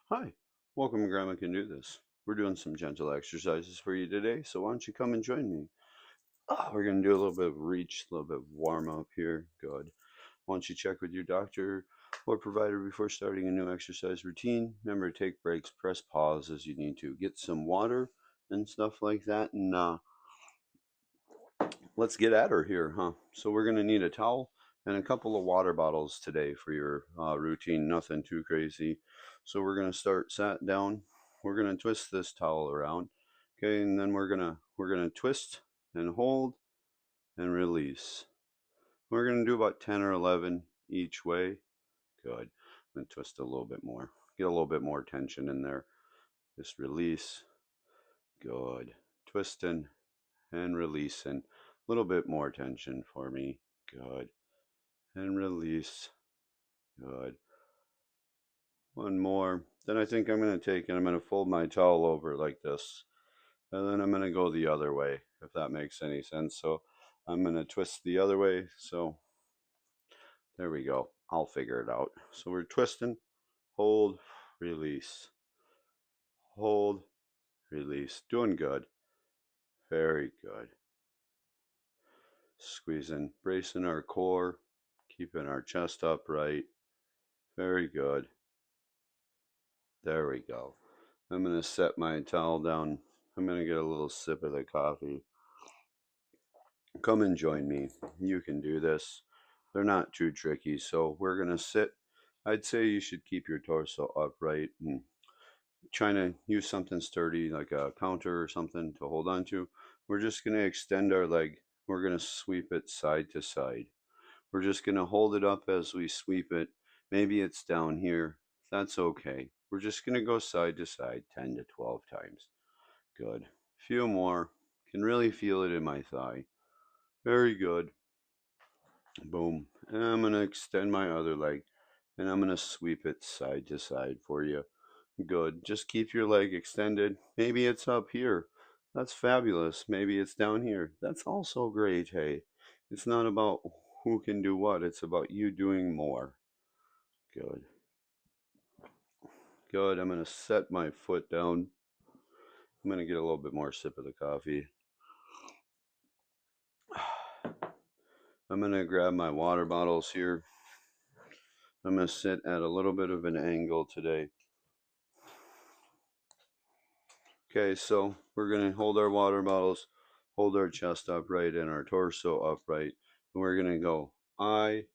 Hi, welcome to Grandma Can Do This. We're doing some gentle exercises for you today, so why don't you come and join me? We're going to do a little bit of reach, a little bit of warm up here. Good. Why don't you check with your doctor or provider before starting a new exercise routine? Remember to take breaks, press pause as you need to. Get some water and stuff like that, and let's get at her here, huh? So we're going to need a towel and a couple of water bottles today for your routine. Nothing too crazy. So we're going to start sat down. We're going to twist this towel around, okay, and then we're gonna twist and hold and release. We're going to do about 10 or 11 each way. Good. And twist a little bit more. Get a little bit more tension in there. Just release. Good. Twisting and releasing. A little bit more tension for me. Good. And release. Good. One more. Then I think I'm going to take and I'm going to fold my towel over like this. And then I'm going to go the other way, if that makes any sense. So I'm going to twist the other way. So there we go. I'll figure it out. So we're twisting, hold, release, hold, release. Doing good. Very good. Squeezing, bracing our core, keeping our chest upright. Very good. There we go. I'm going to set my towel down. I'm going to get a little sip of the coffee. Come and join me. You can do this. They're not too tricky. So we're going to sit. I'd say you should keep your torso upright and trying to use something sturdy like a counter or something to hold on to. We're just going to extend our leg. We're going to sweep it side to side. We're just going to hold it up as we sweep it. Maybe it's down here. That's okay. We're just going to go side to side 10 to 12 times. Good. Few more. Can really feel it in my thigh. Very good. Boom. And I'm going to extend my other leg and I'm going to sweep it side to side for you. Good. Just keep your leg extended. Maybe it's up here. That's fabulous. Maybe it's down here. That's also great. Hey, it's not about who can do what, it's about you doing more. Good. Good. I'm going to set my foot down. I'm going to get a little bit more sip of the coffee. I'm going to grab my water bottles here. I'm going to sit at a little bit of an angle today. Okay, so we're going to hold our water bottles, hold our chest upright and our torso upright. And we're going to go I,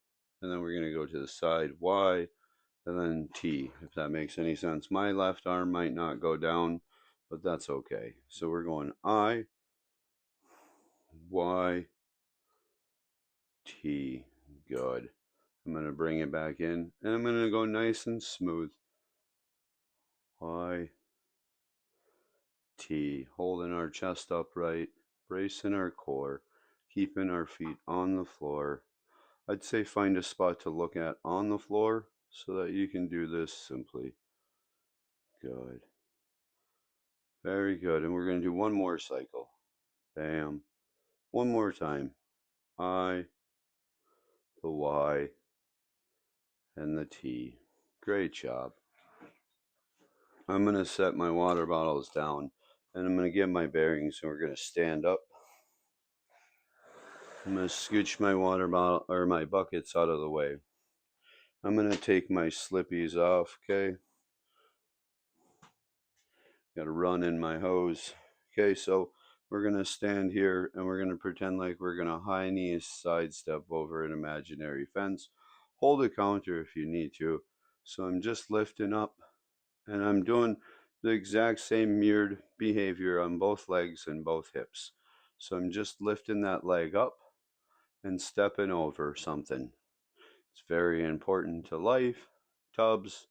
and then we're going to go to the side Y, and then T, if that makes any sense. My left arm might not go down, but that's okay. So we're going I, Y, T. Good. I'm going to bring it back in, and I'm going to go nice and smooth. Y, T. Holding our chest upright, bracing our core, keeping our feet on the floor. I'd say find a spot to look at on the floor so that you can do this simply. Good. Very good. And we're going to do one more cycle. Bam. One more time. I, the Y, and the T. Great job. I'm going to set my water bottles down and I'm going to get my bearings and we're going to stand up. I'm going to scooch my water bottle or my buckets out of the way. I'm going to take my slippies off, okay? Got to run in my hose. Okay, so we're going to stand here and we're going to pretend like we're going to high knee sidestep over an imaginary fence. Hold a counter if you need to. So I'm just lifting up and I'm doing the exact same mirrored behavior on both legs and both hips. So I'm just lifting that leg up and stepping over something. It's very important to life, tubs,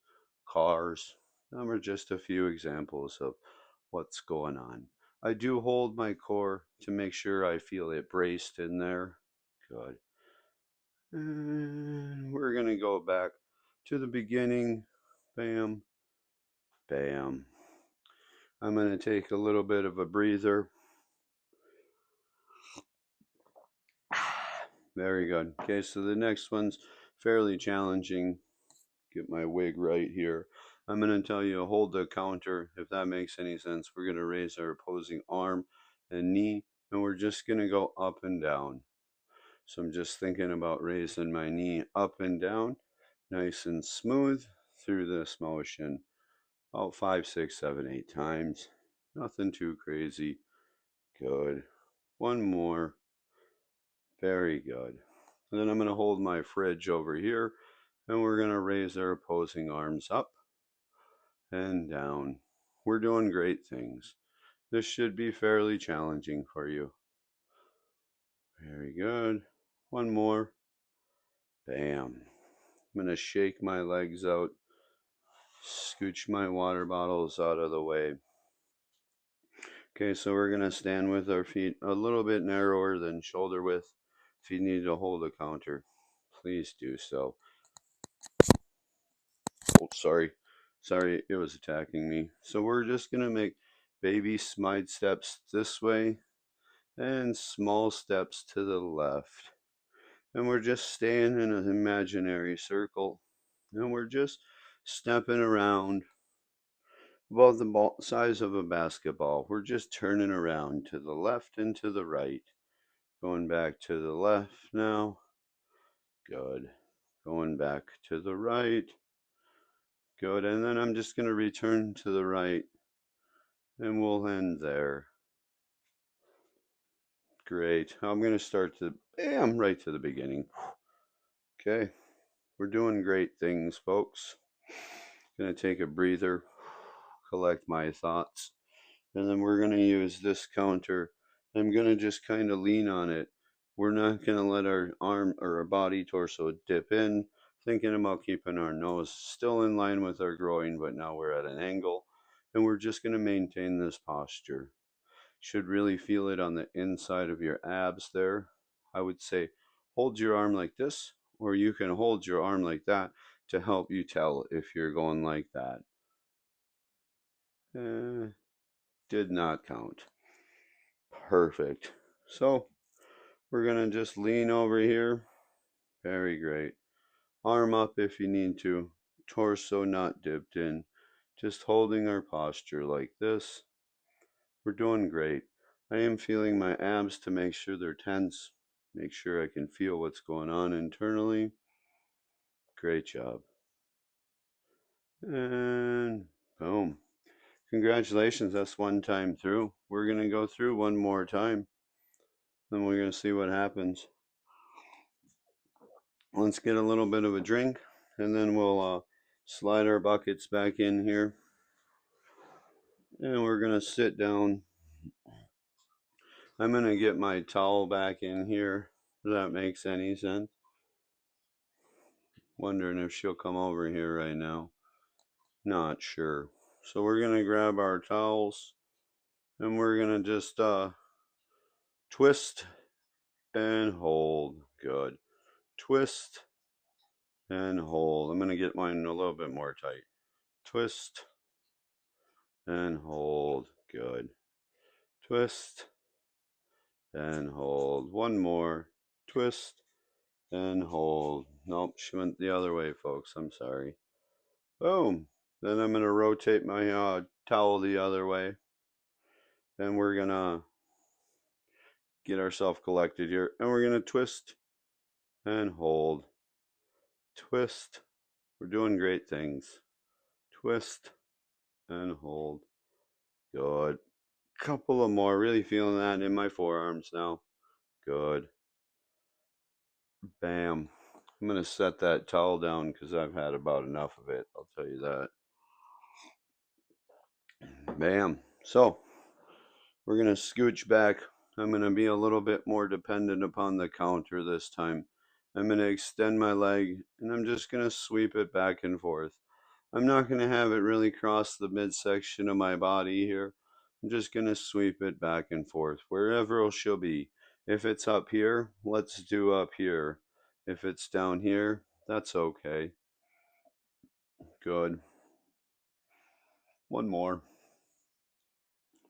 cars. Them are just a few examples of what's going on. I do hold my core to make sure I feel it braced in there. Good. And we're going to go back to the beginning. Bam, bam. I'm going to take a little bit of a breather. Very good. Okay, so the next one's fairly challenging. Get my wig right here. I'm going to tell you to hold the counter. If that makes any sense, we're going to raise our opposing arm and knee, and we're just going to go up and down. So I'm just thinking about raising my knee up and down, nice and smooth through this motion. About 5, 6, 7, 8 times. Nothing too crazy. Good. One more. Very good. And then I'm going to hold my fridge over here, and we're going to raise our opposing arms up and down. We're doing great things. This should be fairly challenging for you. Very good. One more. Bam. I'm going to shake my legs out, scooch my water bottles out of the way. Okay, so we're going to stand with our feet a little bit narrower than shoulder width. If you need to hold a counter, please do so. Oh, sorry, it was attacking me. So we're just going to make baby smide steps this way and small steps to the left. And we're just staying in an imaginary circle. And we're just stepping around about the size of a basketball. We're just turning around to the left and to the right. Going back to the left now. Good. Going back to the right. Good. And then I'm just going to return to the right. And we'll end there. Great. I'm going to start right to the beginning. Okay. We're doing great things, folks. Going to take a breather, collect my thoughts, and then we're going to use this counter. I'm going to just kind of lean on it. We're not going to let our arm or our body torso dip in, thinking about keeping our nose still in line with our groin, but now we're at an angle, and we're just going to maintain this posture. Should really feel it on the inside of your abs there. I would say hold your arm like this, or you can hold your arm like that to help you tell if you're going like that. Did not count. Perfect. So we're going to just lean over here. Very great. Arm up if you need to. Torso not dipped in. Just holding our posture like this. We're doing great. I am feeling my abs to make sure they're tense. Make sure I can feel what's going on internally. Great job. And boom. Congratulations, that's one time through. We're going to go through one more time. Then we're going to see what happens. Let's get a little bit of a drink, and then we'll slide our buckets back in here. And we're going to sit down. I'm going to get my towel back in here, if that makes any sense. Wondering if she'll come over here right now. Not sure. So we're going to grab our towels, and we're going to just twist and hold. Good. Twist and hold. I'm going to get mine a little bit more tight. Twist and hold. Good. Twist and hold. One more. Twist and hold. Nope, she went the other way, folks. I'm sorry. Boom. Then I'm going to rotate my towel the other way. And we're going to get ourselves collected here. And we're going to twist and hold. Twist. We're doing great things. Twist and hold. Good. Couple of more. Really feeling that in my forearms now. Good. Bam. I'm going to set that towel down because I've had about enough of it. I'll tell you that. Bam. So we're going to scooch back. I'm going to be a little bit more dependent upon the counter this time. I'm going to extend my leg, and I'm just going to sweep it back and forth. I'm not going to have it really cross the midsection of my body here. I'm just going to sweep it back and forth, wherever it shall be. If it's up here, let's do up here. If it's down here, that's okay. Good. One more.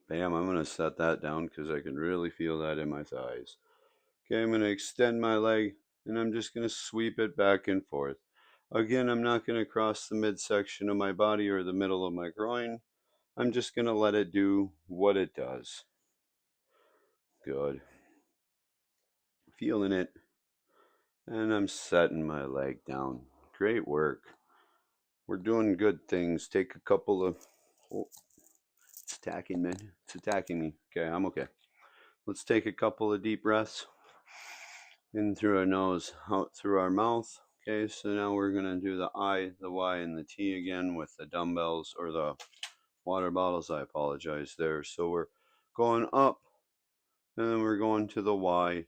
Bam, I'm going to set that down because I can really feel that in my thighs. Okay, I'm going to extend my leg, and I'm just going to sweep it back and forth. Again, I'm not going to cross the midsection of my body or the middle of my groin. I'm just going to let it do what it does. Good. Feeling it. And I'm setting my leg down. Great work. We're doing good things. Take a couple of... Oh, it's attacking me. It's attacking me. Okay, I'm okay. Let's take a couple of deep breaths. In through our nose, out through our mouth. Okay, so now we're going to do the I, the Y, and the T again with the dumbbells or the water bottles. I apologize there. So we're going up, and then we're going to the Y,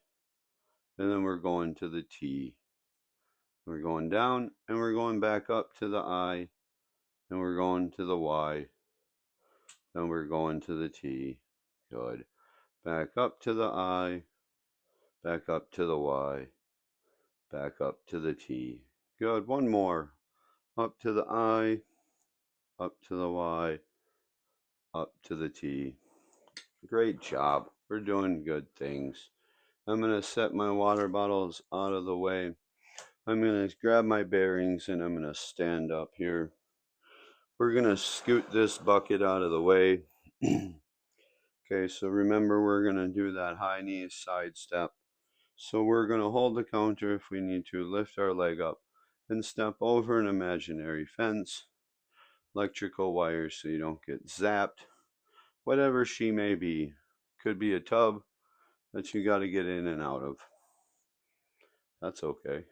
and then we're going to the T. We're going down, and we're going back up to the I, and we're going to the Y, then we're going to the T. Good. Back up to the I, back up to the Y, back up to the T. Good. One more. Up to the I, up to the Y, up to the T. Great job. We're doing good things. I'm going to set my water bottles out of the way. I'm going to grab my bearings and I'm going to stand up here. We're going to scoot this bucket out of the way. Okay, so remember we're going to do that high knee side step. So we're going to hold the counter if we need to, lift our leg up, and step over an imaginary fence, electrical wires so you don't get zapped, whatever she may be. Could be a tub that you got to get in and out of. That's okay.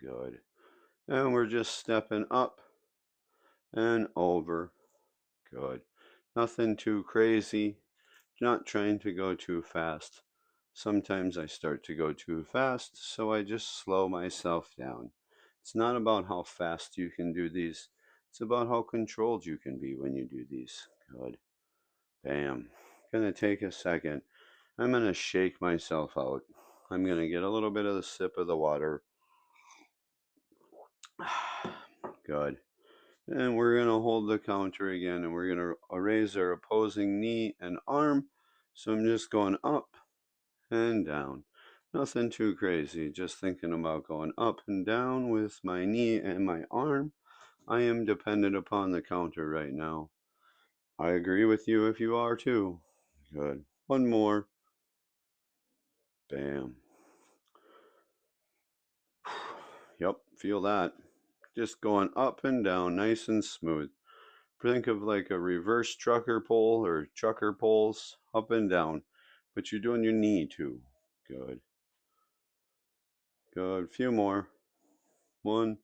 Good. And we're just stepping up and over. Good. Nothing too crazy. Not trying to go too fast. Sometimes I start to go too fast, so I just slow myself down. It's not about how fast you can do these. It's about how controlled you can be when you do these. Good. Bam. Gonna take a second. I'm gonna shake myself out. I'm gonna get a little bit of the sip of the water. Good. And we're going to hold the counter again, and we're going to raise our opposing knee and arm. So I'm just going up and down. Nothing too crazy, just thinking about going up and down with my knee and my arm. I am dependent upon the counter right now. I agree with you if you are too. Good. One more. Bam. Yep, feel that. Just going up and down, nice and smooth. Think of like a reverse trucker pole or trucker poles, up and down, but you're doing your knee too. Good. Good. Few more. 1,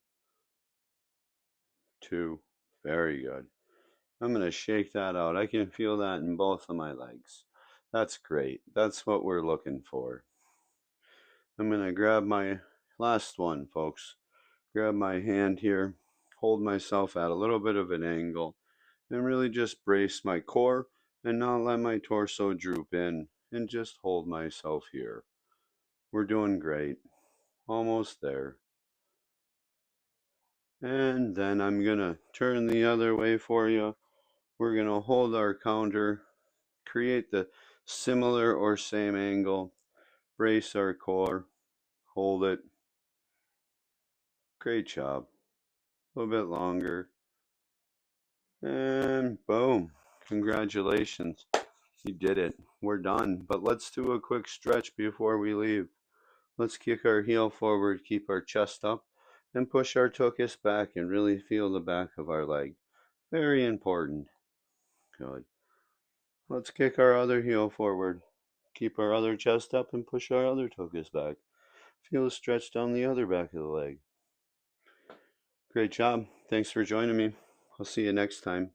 2. Very good. I'm going to shake that out. I can feel that in both of my legs. That's great. That's what we're looking for. I'm going to grab my last one, folks. Grab my hand here, hold myself at a little bit of an angle, and really just brace my core and not let my torso droop in, and just hold myself here. We're doing great. Almost there. And then I'm going to turn the other way for you. We're going to hold our counter, create the similar or same angle, brace our core, hold it. Great job. A little bit longer. And boom. Congratulations. You did it. We're done. But let's do a quick stretch before we leave. Let's kick our heel forward, keep our chest up, and push our tuchus back and really feel the back of our leg. Very important. Good. Let's kick our other heel forward. Keep our other chest up and push our other tuchus back. Feel a stretch down the other back of the leg. Great job. Thanks for joining me. I'll see you next time.